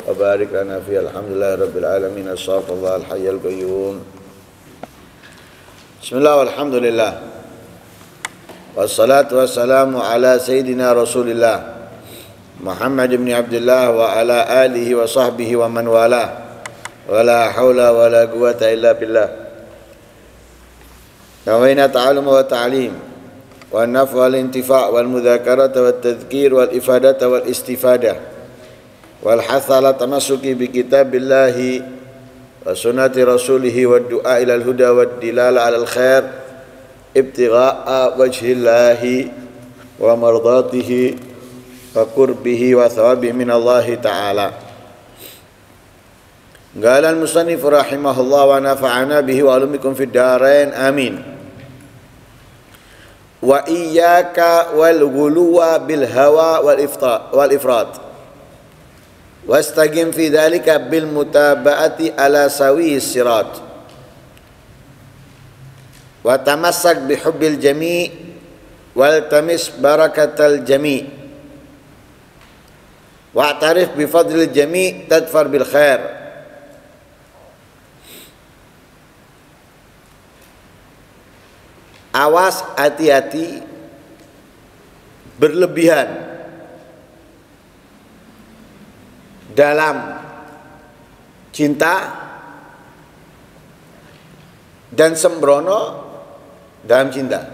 وبارك لنا فيه. الحمد لله رب العالمين. استغفر الله الحي القيوم. بسم الله والحمد لله والصلاة والسلام على سيدنا رسول الله محمد بن عبد الله وعلى آله وصحبه ومن والاه ولا حول ولا قوة إلا بالله. نوينا التعلم والتعليم والنفع والانتفاع والمذاكرة والتذكير والإفادة والاستفادة والحث على التمسك بكتاب الله وسنة رسوله والدعاء إلى الهدى والدلالة على الخير ابتغاء وجه الله ومرضاته وقربه وثوابه من الله تعالى. قال المصنف رحمه الله ونفعنا به وعلومكم في الدارين آمين. وإياك والغلو بالهوى والإفراط واستقم في ذلك بالمتابعة على سوي الصراط وتمسك بحب الجميع والتمس بركة الجميع واعترف بفضل الجميع تدفر بالخير. Awas, hati-hati berlebihan dalam cinta dan sembrono dalam cinta.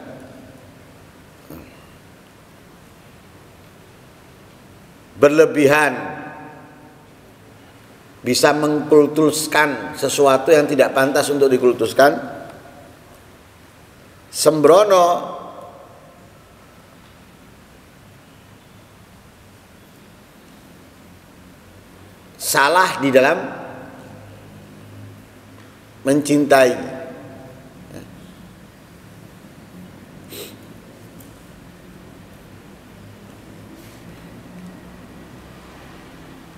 Berlebihan bisa mengkultuskan sesuatu yang tidak pantas untuk dikultuskan. Sembrono salah di dalam mencintai.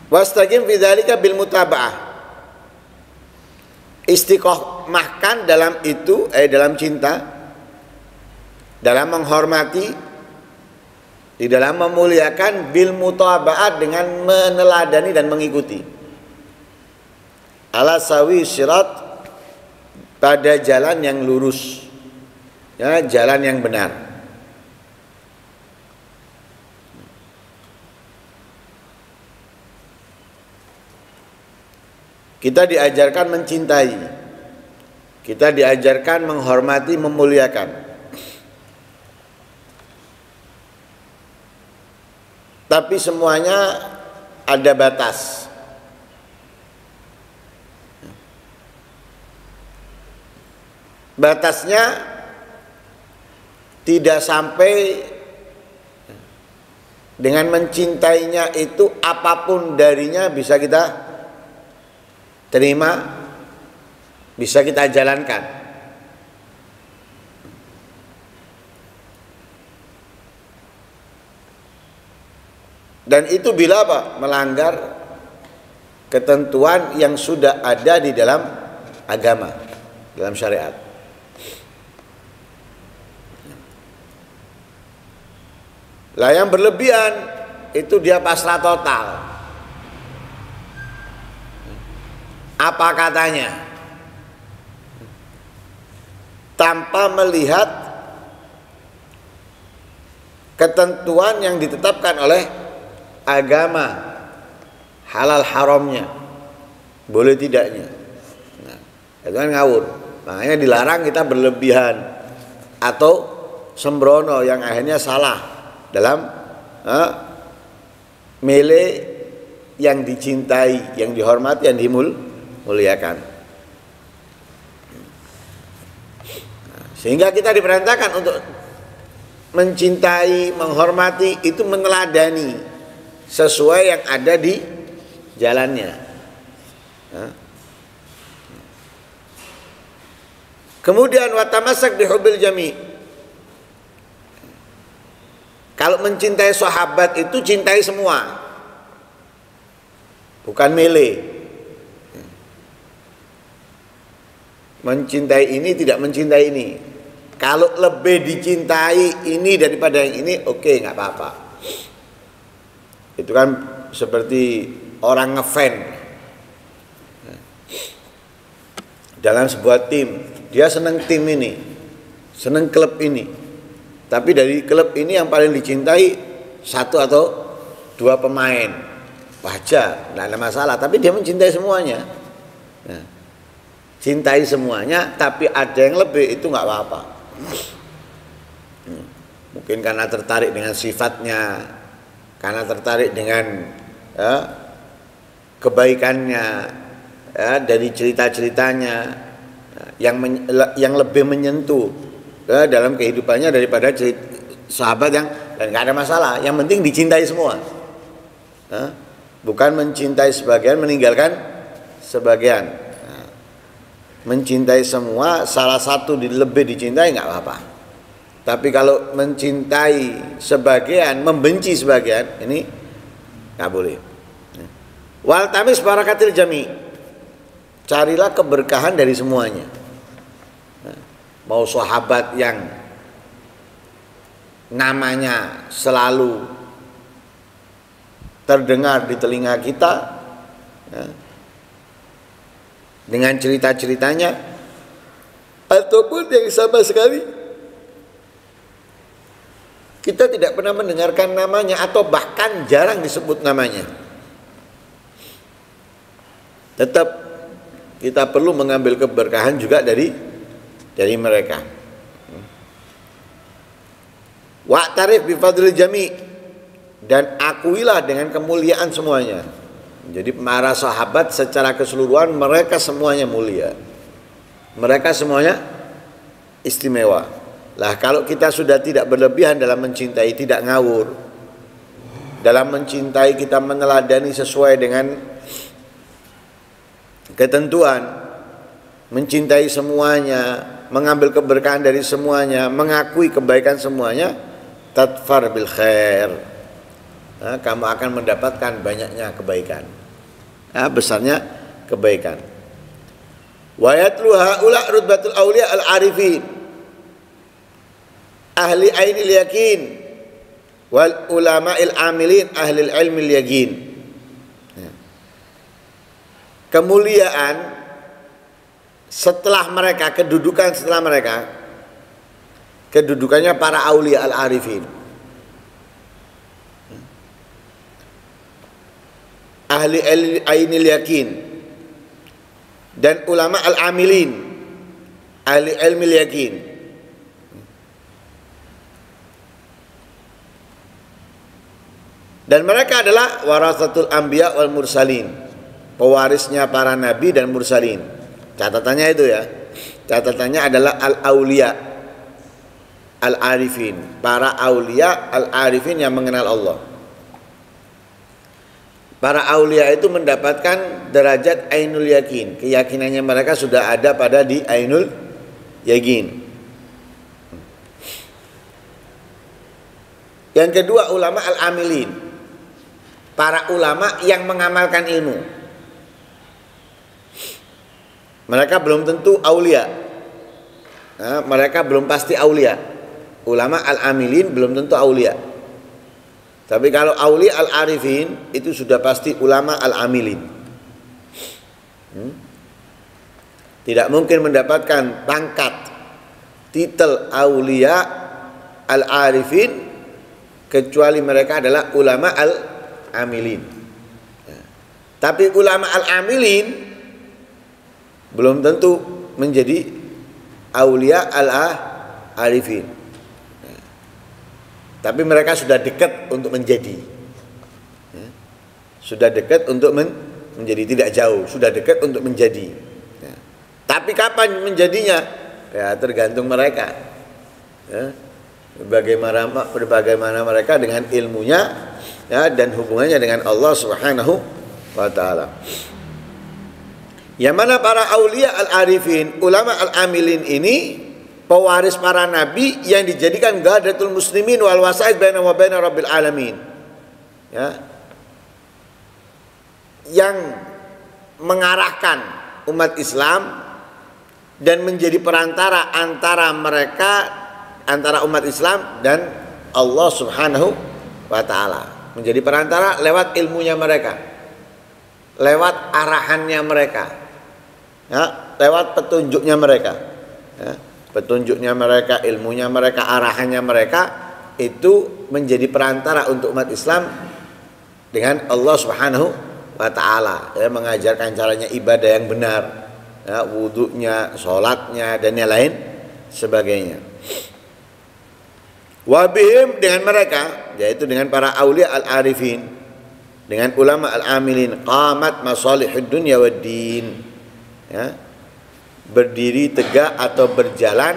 Wastaqim fi dzalika bil mutaba'ah. Istiqomahkan dalam itu, dalam cinta, dalam menghormati, di dalam memuliakan, bil mutaba'at dengan meneladani dan mengikuti. Ala sawi sirat, pada jalan yang lurus, ya, jalan yang benar. Kita diajarkan mencintai, kita diajarkan menghormati, memuliakan. Tapi semuanya ada batas. Batasnya tidak sampai dengan mencintainya itu apapun darinya bisa kita terima, bisa kita jalankan. Dan itu bila apa? Melanggar ketentuan yang sudah ada di dalam agama, dalam syariat. Lah yang berlebihan itu dia pasrah total. Apa katanya? Tanpa melihat ketentuan yang ditetapkan oleh agama, halal haramnya, boleh tidaknya. Nah, itu kan ngawur. Makanya dilarang kita berlebihan atau sembrono yang akhirnya salah dalam milih yang dicintai, yang dihormati, yang dimuliakan. Sehingga kita diperintahkan untuk mencintai, menghormati, itu meneladani sesuai yang ada di jalannya. Kemudian watamasak bihubbil jami. Kalau mencintai sahabat itu cintai semua, bukan milih. Mencintai ini tidak mencintai ini. Kalau lebih dicintai ini daripada yang ini, oke, nggak apa-apa. Itu kan seperti orang ngefan dalam sebuah tim, dia senang tim ini, senang klub ini, tapi dari klub ini yang paling dicintai satu atau dua pemain, wajar, tidak ada masalah, tapi dia mencintai semuanya. Nah, cintai semuanya, tapi ada yang lebih, itu nggak apa-apa. Mungkin karena tertarik dengan sifatnya, karena tertarik dengan kebaikannya, dari cerita-ceritanya yang lebih menyentuh dalam kehidupannya daripada sahabat yang, dan nggak ada masalah. Yang penting dicintai semua, bukan mencintai sebagian meninggalkan sebagian. Mencintai semua, salah satu lebih dicintai nggak apa-apa. Tapi kalau mencintai sebagian, membenci sebagian, ini nggak boleh. Wal tamis barakatil jami, carilah keberkahan dari semuanya. Mau sahabat yang namanya selalu terdengar di telinga kita, dengan cerita-ceritanya, ataupun yang sama sekali kita tidak pernah mendengarkan namanya atau bahkan jarang disebut namanya, tetap kita perlu mengambil keberkahan juga dari mereka. Wa'tarif bifadlil jami', dan akuilah dengan kemuliaan semuanya. Jadi para sahabat secara keseluruhan mereka semuanya mulia, mereka semuanya istimewa. Lah kalau kita sudah tidak berlebihan dalam mencintai, tidak ngawur dalam mencintai, kita meneladani sesuai dengan ketentuan, mencintai semuanya, mengambil keberkahan dari semuanya, mengakui kebaikan semuanya, tadfar bil khair, kamu akan mendapatkan banyaknya kebaikan, besarnya kebaikan. Wa yatlu haula rutbatul auliya al arifin, ahli ainil yakin, wal ulama'il amilin, ahli ilmil yakin. Kemuliaan setelah mereka, kedudukan setelah mereka, kedudukannya para aulia al arifin, ahli ainil yakin, dan ulama al amilin, ahli ilmil yakin. Dan mereka adalah warasatul anbiya wal mursalin, pewarisnya para nabi dan mursalin. Catatannya itu ya, catatannya adalah al-auliya al-arifin, para aulia al-arifin yang mengenal Allah. Para aulia itu mendapatkan derajat ainul yakin, keyakinannya mereka sudah ada pada di ainul yakin. Yang kedua ulama al-amilin, para ulama yang mengamalkan ilmu. Mereka belum tentu aulia, mereka belum pasti aulia. Ulama al-amilin belum tentu aulia. Tapi kalau aulia al-arifin itu sudah pasti ulama al-amilin. Tidak mungkin mendapatkan pangkat titel aulia al-arifin kecuali mereka adalah ulama al-amilin. Tapi ulama al-amilin belum tentu menjadi aulia al-arifin. Tapi mereka sudah dekat untuk menjadi. Sudah dekat untuk menjadi, tidak jauh, sudah dekat untuk menjadi. Tapi kapan menjadinya? Ya tergantung mereka. Bagaimana mereka dengan ilmunya, ya, dan hubungannya dengan Allah Subhanahu wa taala. Yang mana para aulia al-arifin, ulama al-amilin ini pewaris para nabi yang dijadikan gadatul muslimin wal wasaid baina wa baina rabbil alamin. Ya. Yang mengarahkan umat Islam dan menjadi perantara antara mereka, antara umat Islam dan Allah Subhanahu wa taala. Menjadi perantara lewat ilmunya mereka. lewat arahannya mereka, ya, lewat petunjuknya mereka, ya, petunjuknya mereka, ilmunya mereka, arahannya mereka, itu menjadi perantara untuk umat Islam dengan Allah Subhanahu wa ta'ala, ya, mengajarkan caranya ibadah yang benar, ya, wudhunya, sholatnya, dan yang lain sebagainya. Wabihim, dengan mereka, yaitu dengan para aulia al-arifin, dengan ulama al-amilin, qamat masalihud dunya wad din, ya, berdiri tegak atau berjalan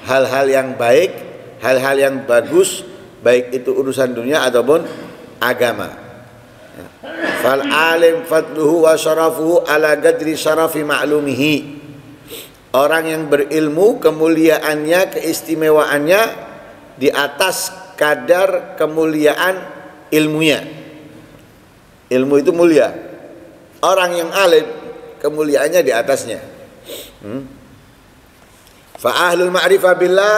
hal-hal yang baik, hal-hal yang bagus, baik itu urusan dunia ataupun agama. Ya. Fal alim fadluhu wa syarafuhu ala qadri syarafi ma'lumihi. Orang yang berilmu, kemuliaannya, keistimewaannya di atas kadar kemuliaan ilmunya. Ilmu itu mulia. Orang yang alim, kemuliaannya di atasnya. Fa ahlul ma'rifah billah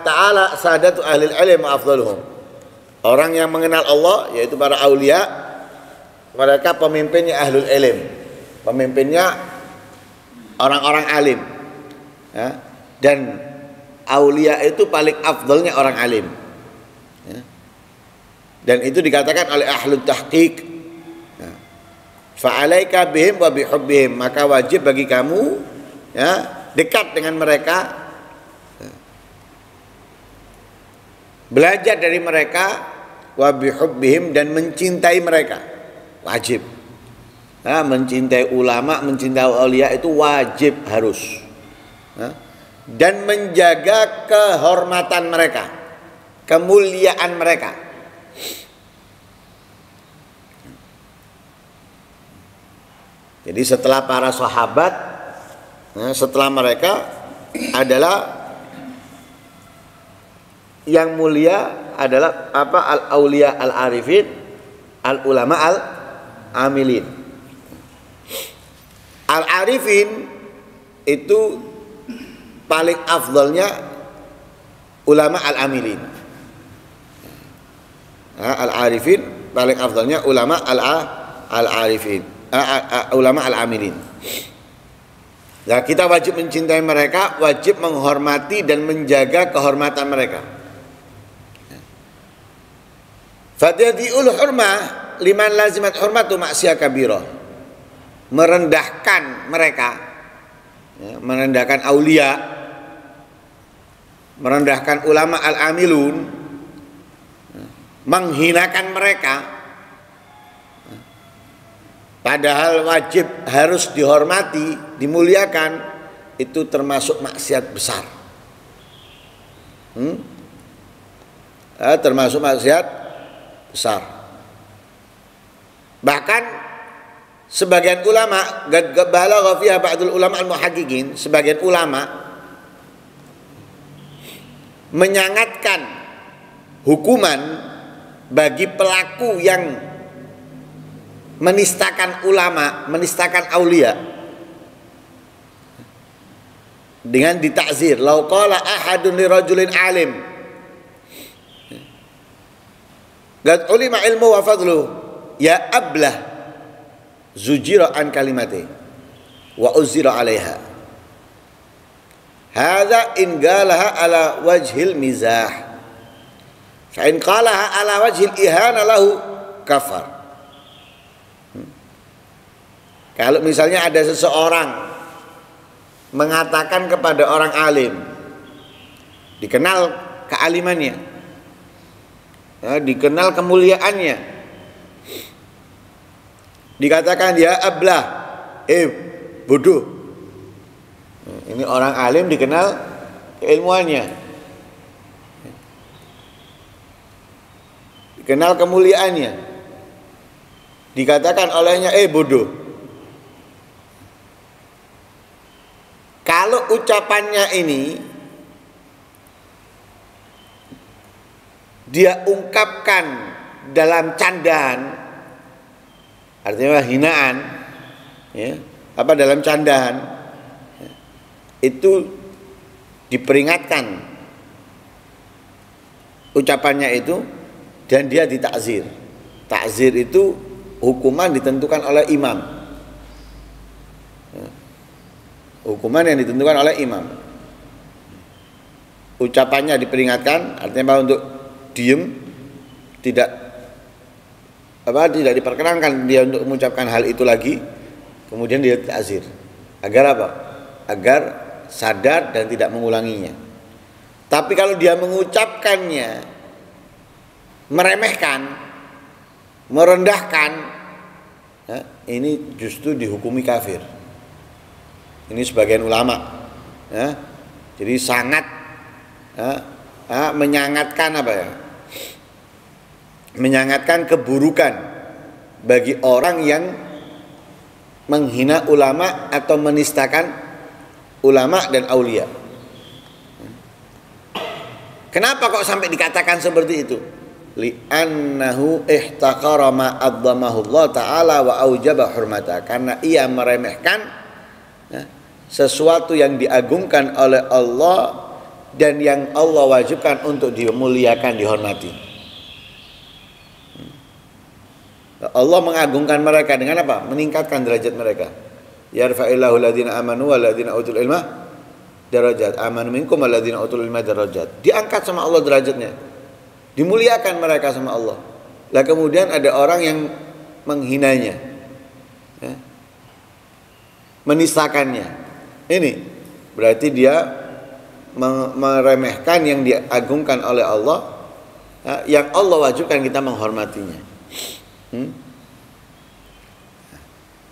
ta'ala sadatu ahlil ilm wa afdaluhum. Orang yang mengenal Allah, yaitu para aulia, mereka pemimpinnya ahlul ilm, pemimpinnya orang-orang alim, ya. Dan aulia itu paling afdalnya orang alim, ya. Dan itu dikatakan oleh ahlut tahqiq, ya. Fa'alaika bihim wa bihubbihim, maka wajib bagi kamu, ya, dekat dengan mereka, ya, belajar dari mereka, wa bihubbihim, dan mencintai mereka, wajib, ya, mencintai ulama, mencintai aulia itu wajib, harus, ya. Dan menjaga kehormatan mereka, kemuliaan mereka. Jadi setelah para sahabat, setelah mereka adalah yang mulia adalah apa? Al-aulia al-arifin, al-ulama al-amilin. Al-arifin itu paling afdalnya ulama al-amilin. Al-arifin paling afdalnya ulama al-arifin, ulama al-amilin. Nah, kita wajib mencintai mereka, wajib menghormati dan menjaga kehormatan mereka. Fadiyul hurmah liman lazimat hurmatu maksiyah kabirah. Merendahkan mereka, ya, merendahkan aulia, merendahkan ulama al-amilun, menghinakan mereka, padahal wajib harus dihormati, dimuliakan, itu termasuk maksiat besar. Termasuk maksiat besar. Bahkan sebagian ulama, balagha fiha ba'dul ulama al-muhaqqiqin, sebagian ulama menyangatkan hukuman bagi pelaku yang menistakan ulama, menistakan aulia, dengan ditakzir. Lau qala ahadun li rajulin alim qad ulima ilmu wa fadlu ya ablah zujira an kalimati wa uzira alaiha. Hadza in qalaha ala wajhil mizah, fa in qalaha ala wajhil ihana lahu kafar. Kalau misalnya ada seseorang mengatakan kepada orang alim, dikenal kealimannya, ya, dikenal kemuliaannya, dikatakan ya ablah, bodoh. Ini orang alim dikenal keilmuannya, dikenal kemuliaannya, dikatakan olehnya bodoh. Kalau ucapannya ini dia ungkapkan dalam candaan, artinya hinaan, ya, apa dalam candaan, itu diperingatkan ucapannya itu, dan dia ditakzir. Takzir itu hukuman ditentukan oleh imam. Hukuman yang ditentukan oleh imam. Ucapannya diperingatkan, artinya apa? Untuk diem, tidak diperkenankan dia untuk mengucapkan hal itu lagi. Kemudian dia ta'zir. Agar apa? Agar sadar dan tidak mengulanginya. Tapi kalau dia mengucapkannya meremehkan, merendahkan, ini justru dihukumi kafir. Ini sebagian ulama, jadi sangat menyangatkan menyangatkan keburukan bagi orang yang menghina ulama atau menistakan ulama dan aulia. Kenapa kok sampai dikatakan seperti itu? Li'annahu ihtaqara ma adzamahu Allah ta'ala wa aujaba hurmata. Karena ia meremehkan sesuatu yang diagungkan oleh Allah dan yang Allah wajibkan untuk dimuliakan, dihormati. Allah mengagungkan mereka dengan apa? Meningkatkan derajat mereka. Yarfa'illahu alladhina amanu walladhina utul ilma darajat. Amanu minkum walladhina utul ilma darajat. Diangkat sama Allah derajatnya. Dimuliakan mereka sama Allah. Lah kemudian ada orang yang menghinanya, menistakannya. Ini berarti dia meremehkan yang diagungkan oleh Allah, yang Allah wajibkan kita menghormatinya.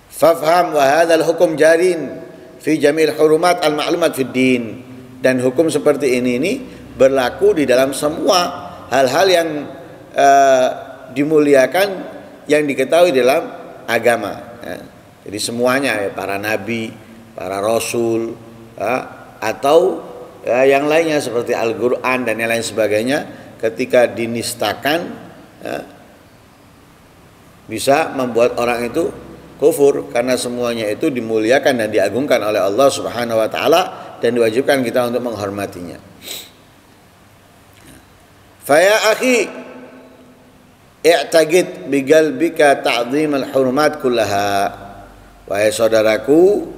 Fafham wa hadzal hukum jarin fi jamil hurumat al ma'lumat fid din. Dan hukum seperti ini berlaku di dalam semua hal-hal yang dimuliakan, yang diketahui dalam agama. Jadi semuanya, para nabi, para rasul, atau yang lainnya seperti Al-Quran dan yang lain sebagainya, ketika dinistakan bisa membuat orang itu kufur, karena semuanya itu dimuliakan dan diagungkan oleh Allah Subhanahu wa taala dan diwajibkan kita untuk menghormatinya. Faya akhi i'taqid biqalbika ta'dhim al-hurumat kullaha. Wahai saudaraku,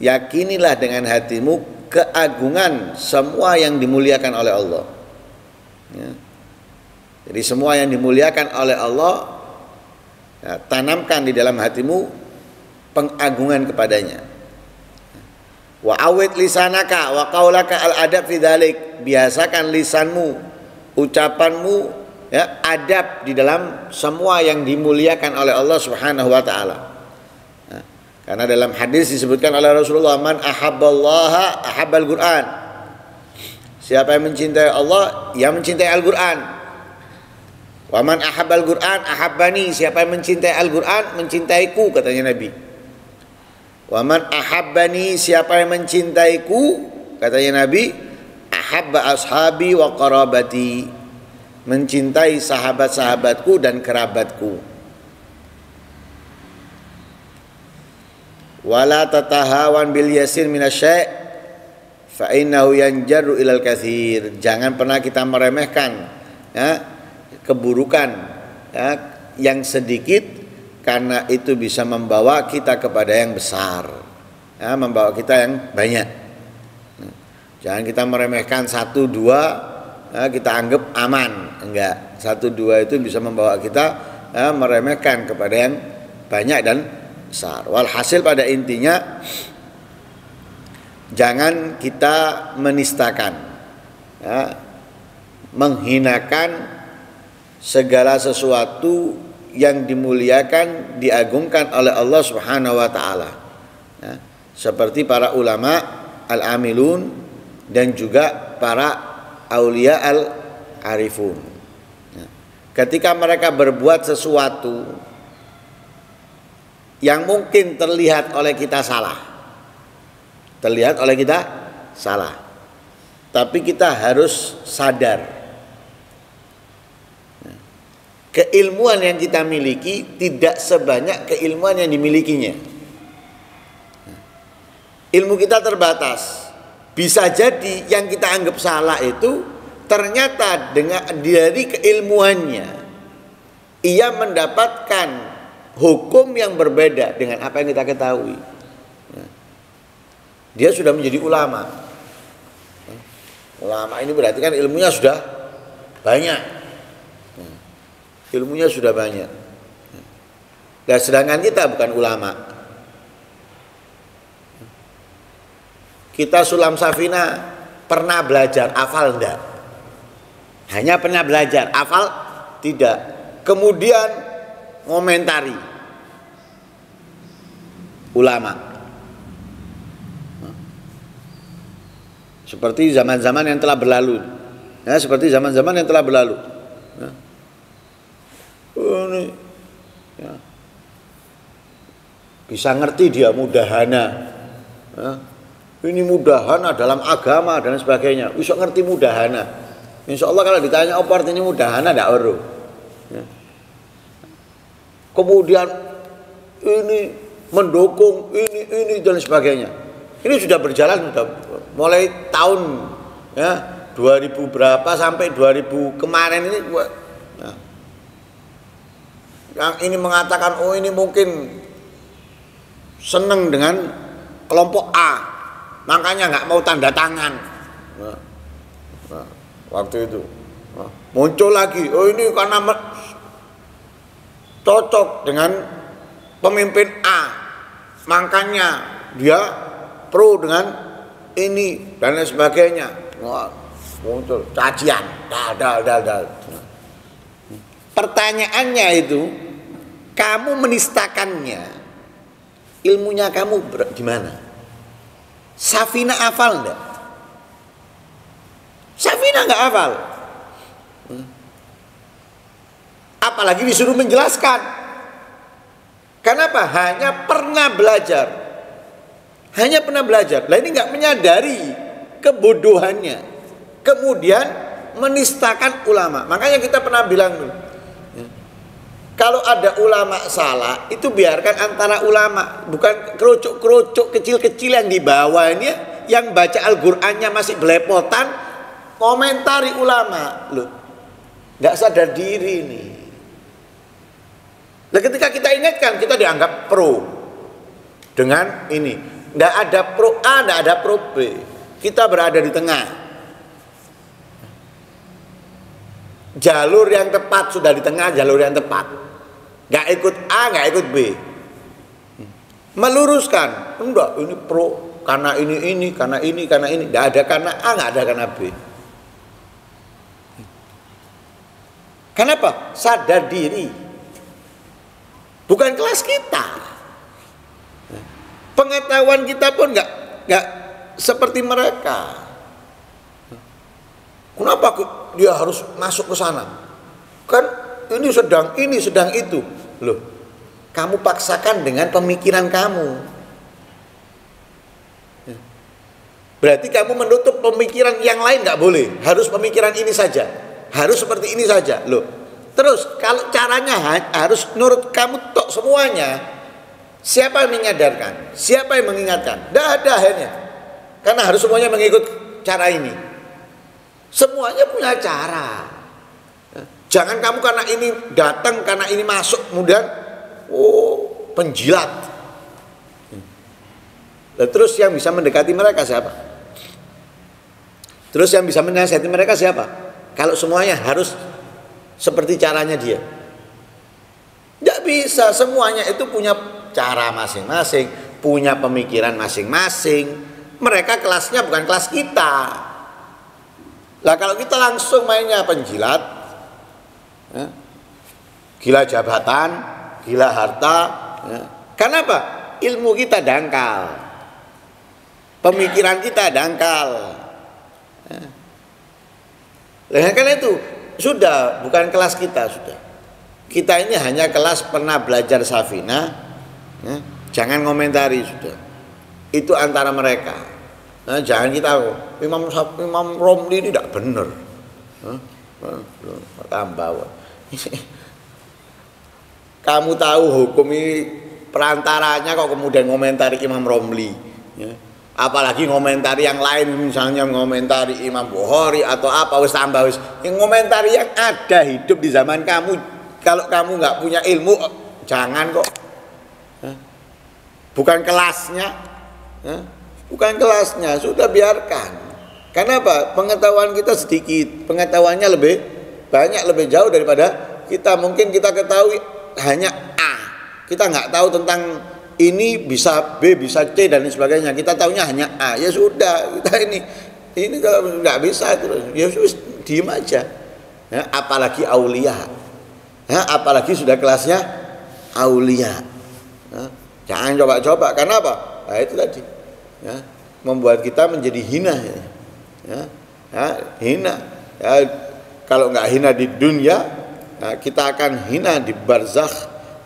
yakinilah dengan hatimu keagungan semua yang dimuliakan oleh Allah. Jadi semua yang dimuliakan oleh Allah, tanamkan di dalam hatimu pengagungan kepadanya. Wa awid lisanaka wa qaulaka al-adab fi dzalik. Biasakan lisanmu, ucapanmu, adab di dalam semua yang dimuliakan oleh Allah Subhanahu wa taala. Karena dalam hadis disebutkan oleh Rasulullah, man ahabballaha ahabbal Qur'an. Siapa yang mencintai Allah, ia mencintai Al-Qur'an. Wa man ahabbal Qur'an ahabbani. Siapa yang mencintai Al-Qur'an, mencintaiku, katanya Nabi. Wa man ahabbani, siapa yang mencintaiku, katanya Nabi, ahabba ashabi wa qarabati. Mencintai sahabat-sahabatku dan kerabatku. Wala tatahawan bil yasir minasy' fa innahu yanjaru ilal katsir. Jangan pernah kita meremehkan keburukan yang sedikit, karena itu bisa membawa kita kepada yang besar, membawa kita yang banyak. Jangan kita meremehkan 1, 2 kita anggap aman. Enggak, 1, 2 itu bisa membawa kita meremehkan kepada yang banyak dan besar. Walhasil pada intinya, jangan kita menistakan, menghinakan segala sesuatu yang dimuliakan, diagungkan oleh Allah Subhanahu wa taala. Seperti para ulama al-amilun dan juga para aulia al-arifun. Ketika mereka berbuat sesuatu yang mungkin terlihat oleh kita salah, tapi kita harus sadar, keilmuan yang kita miliki tidak sebanyak keilmuan yang dimilikinya. Ilmu kita terbatas. Bisa jadi yang kita anggap salah itu ternyata dari keilmuannya ia mendapatkan hukum yang berbeda dengan apa yang kita ketahui. Dia sudah menjadi ulama. Ulama ini berarti kan ilmunya sudah banyak. Ilmunya sudah banyak. Dan sedangkan kita bukan ulama. Kita sulam safina pernah belajar, hafal enggak? Hanya pernah belajar, hafal tidak. Kemudian ngomentari ulama. Seperti zaman-zaman yang telah berlalu. Ya, seperti zaman-zaman yang telah berlalu. Ya. Ini, ya. Bisa ngerti dia mudahana. Ya. Ini mudahana dalam agama dan sebagainya. Bisa ngerti mudahana. Insya Allah kalau ditanya apa artinya mudahana tidak uru. Ya. Kemudian ini mendukung ini dan sebagainya. Ini sudah berjalan sudah mulai tahun ya 2000 berapa sampai 2000 kemarin ini. Ya. Yang ini mengatakan oh ini mungkin seneng dengan kelompok A, makanya nggak mau tanda tangan. Nah, waktu itu muncul lagi, oh ini karena cocok dengan pemimpin A, makanya dia pro dengan ini dan lain sebagainya. Wah, muncul cacian, dal. Pertanyaannya itu, kamu menistakannya, ilmunya kamu gimana? Safina hafal enggak? Safina enggak hafal. Apalagi disuruh menjelaskan. Kenapa? Hanya pernah belajar. Hanya pernah belajar. Lah ini enggak menyadari kebodohannya. Kemudian menistakan ulama. Makanya kita pernah bilang dulu, kalau ada ulama salah, itu biarkan antara ulama, bukan kerucuk-kerucuk kecil-kecil yang di bawah ini, yang baca Al-Qur'annya masih belepotan, komentari ulama, loh, nggak sadar diri nih. Nah, ketika kita ingatkan, kita dianggap pro dengan ini, nggak ada pro A, nggak ada pro B, kita berada di tengah. Jalur yang tepat sudah di tengah, jalur yang tepat. Nggak ikut A, nggak ikut B. Meluruskan, enggak ini pro karena ini, karena ini. Nggak ada karena A, nggak ada karena B. Kenapa? Sadar diri. Bukan kelas kita. Pengetahuan kita pun nggak seperti mereka. Kenapa dia harus masuk ke sana? Kan ini sedang itu. Loh, kamu paksakan dengan pemikiran kamu. Berarti kamu menutup pemikiran yang lain nggak boleh. Harus pemikiran ini saja. Harus seperti ini saja. Loh, terus kalau caranya harus nurut kamu tok semuanya. Siapa yang menyadarkan? Siapa yang mengingatkan? Tidak ada akhirnya. Karena harus semuanya mengikut cara ini. Semuanya punya cara. Jangan kamu karena ini datang, karena ini masuk, kemudian penjilat. Dan terus yang bisa mendekati mereka siapa? Terus yang bisa menasihati mereka siapa? Kalau semuanya harus seperti caranya dia. Tidak bisa, semuanya itu punya cara masing-masing, punya pemikiran masing-masing. Mereka kelasnya bukan kelas kita. Lah kalau kita langsung mainnya penjilat, ya, gila jabatan, gila harta, ya. Kenapa? Ilmu kita dangkal, pemikiran kita dangkal, ya. Karena itu sudah bukan kelas kita, sudah. Kita ini hanya kelas pernah belajar safina, ya. Jangan komentari, sudah. Itu antara mereka. Nah, jangan kita Imam Romli ini tidak benar, tambah. Kamu tahu hukum ini perantaranya kok kemudian ngomentari Imam Romli, ya. Apalagi ngomentari yang lain, misalnya ngomentari Imam Bukhari atau apa, wis tambah wis. Yang ngomentari yang ada hidup di zaman kamu. Kalau kamu nggak punya ilmu, Jangan kok. Bukan kelasnya. Bukan kelasnya, sudah biarkan. Karena apa? Pengetahuan kita sedikit, pengetahuannya lebih banyak, lebih jauh daripada kita. Mungkin kita ketahui hanya A. Kita nggak tahu tentang ini, bisa B, bisa C dan sebagainya. Kita tahunya hanya A. Ya sudah, kita ini kalau nggak bisa terus, ya sudah diem aja. Ya, apalagi aulia. Ya, apalagi sudah kelasnya aulia. Ya, jangan coba-coba. Karena apa? Nah, itu tadi. Ya, membuat kita menjadi hina. Hina. Ya, kalau nggak hina di dunia, kita akan hina di barzakh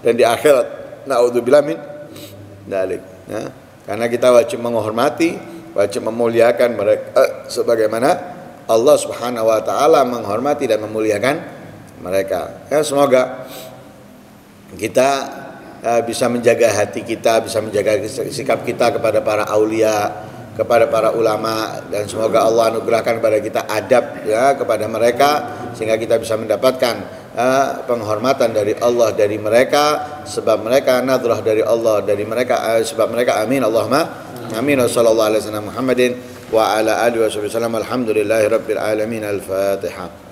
dan di akhirat. Naudzubillah min dzalik. Ya, karena kita wajib menghormati, wajib memuliakan mereka sebagaimana Allah Subhanahu wa taala menghormati dan memuliakan mereka. Ya, semoga kita bisa menjaga hati kita, bisa menjaga sikap kita kepada para aulia, kepada para ulama, dan semoga Allah anugerahkan kepada kita adab ya kepada mereka sehingga kita bisa mendapatkan penghormatan dari Allah dari mereka, sebab mereka nadrah dari Allah dari mereka, sebab mereka amin Allahumma amin. Wassallallahu alaihi wasallam Muhammadin wa ala alihi wasallam. Alhamdulillahirabbil alamin. Al-Fatihah.